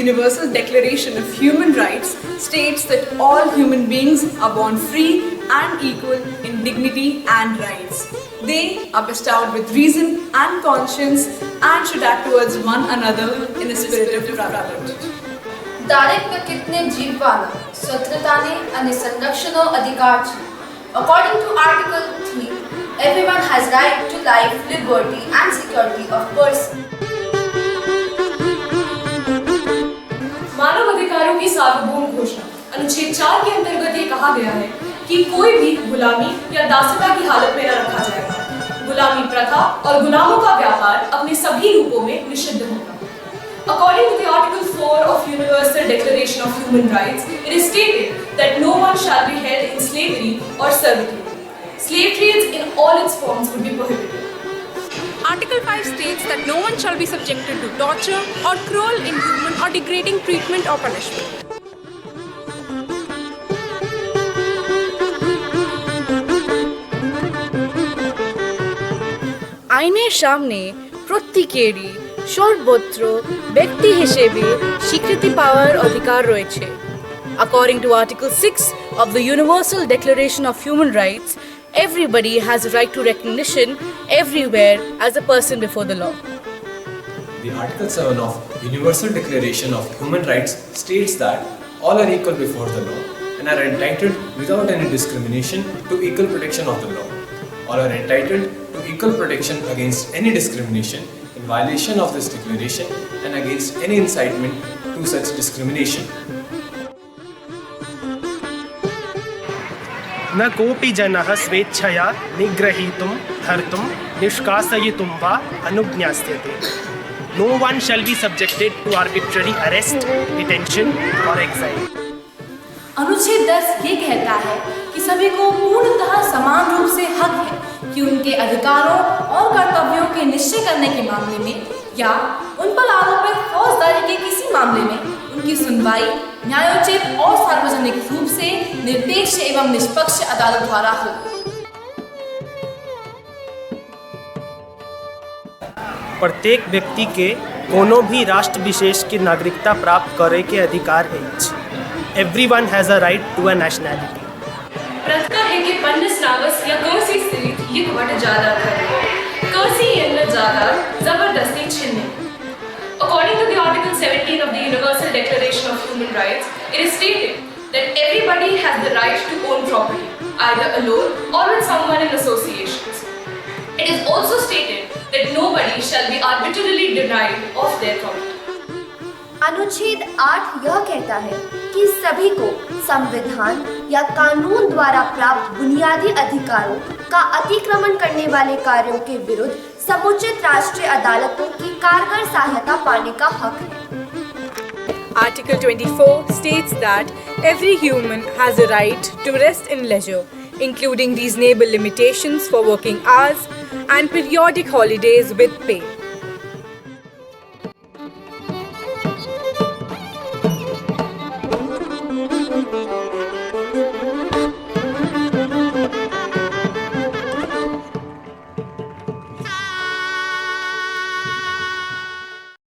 Universal Declaration of Human Rights states that all human beings are born free and equal in dignity and rights. They are bestowed with reason and conscience and should act towards one another in a spirit of brotherhood. દરેક વ્યક્તિને જીવવાનો, સ્વતંત્રતાને અને સંરક્ષણનો અધિકાર છે. According to Article 3, everyone has right to life, liberty and security of person. मानव अधिकारों की सार्वभौम घोषणा अनुच्छेद 4 के अंतर्गत ये कहा गया है कि कोई भी गुलामी या दासता की हालत में न रखा जाएगा. गुलामी प्रथा और गुलामों का व्यापार अपने सभी रूपों में निषिद्ध होगा. According to the Article 4 of Universal Declaration of Human Rights, it is stated that no one shall be held in slavery or servitude. Slave trades in all its forms would be prohibited. Article 5 states that no one shall be subjected to torture or cruel, inhuman or degrading treatment or punishment. আইনের সামনে প্রত্যেকেরই সর্বত্র ব্যক্তি হিসেবে স্বীকৃতি পাওয়ার অধিকার রয়েছে. According to Article 6 of the Universal Declaration of Human Rights, everybody has a right to recognition everywhere as a person before the law. The Article 7 of Universal Declaration of Human Rights states that all are equal before the law and are entitled without any discrimination to equal protection of the law. All are entitled to equal protection against any discrimination in violation of this declaration and against any incitement to such discrimination. न कोऽपि जनः स्वेच्छया निग्रहीतुं धर्तुं निष्कासयितुं वा अनुज्ञास्यते. No one shall be subjected to arbitrary arrest, detention or exile. अनुच्छेद 10 ये कहता है कि सभी को पूर्णतः समान रूप से हक है कि उनके अधिकारों और कर्तव्यों के निश्चय करने के मामले में या उन पर आरोपित फौजदारी के किसी मामले में उनकी सुनवाई न्यायोचित और सार्वजनिक रूप से निरपेक्ष एवं निष्पक्ष अदालत द्वारा हो. प्रत्येक व्यक्ति के कोनो भी राष्ट्र विशेष की नागरिकता प्राप्त करे के अधिकार है. Everyone has a right to a nationality. ಪ್ರಶ್ನೆ ಹೇಗೆ ಪನ್ನಸ್ನಾವಸ್ या ಕೋಸಿ ಸ್ಥಿತಿ ये वट ज्यादा है ಕೋಸಿ ಎನ್ನ ज्यादा जबरदस्ती छिन्ने. According to the Article 17 of the Universal Declaration of Human Rights, it is stated that everybody has the right to own property, either alone or with someone in associations. It is also stated that nobody shall be arbitrarily denied of their property. अनुच्छेद 8 यह कहता है कि सभी को संविधान या कानून द्वारा प्राप्त बुनियादी अधिकारों का अतिक्रमण करने वाले कार्यों के विरुद्ध समुचित राष्ट्रीय अदालतों की कारगर सहायता पाने का हक है. Article 24 states that every human has a right to rest in leisure, including reasonable limitations for working hours and periodic holidays with pay.